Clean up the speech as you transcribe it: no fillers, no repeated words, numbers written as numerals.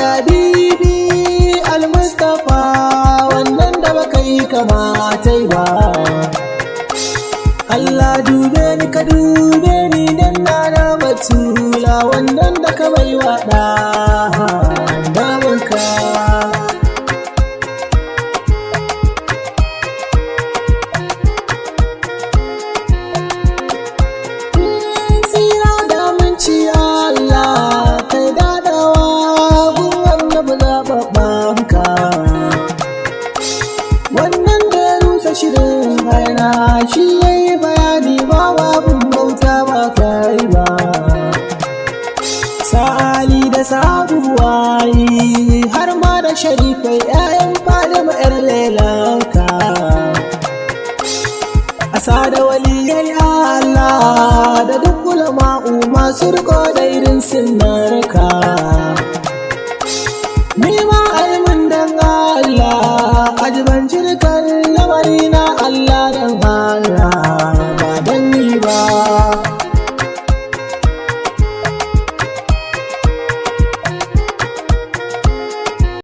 Habibi Al-Mustafa wannan da baka yi kamata ba. Allah dube ni ka dube ni dan na batula wannan da ka bai wa damanka. Tsira da aminci Allah kai dadawa gun annabi zaɓaɓɓanka wannan da ya rusa shirin haina shi yayi bayani ba babun bauta ba kai ba. Sa'ali da sabuwayi har ma da sharifai 'ya'yan Fatima 'yar lelanka. Asa da waliyai Allah da duk ulama'u masu riko da irin sunnarka. Ni ma aimin dan Allah ajiban jirkan lamari na Allah dan Allah ba dan ni ba.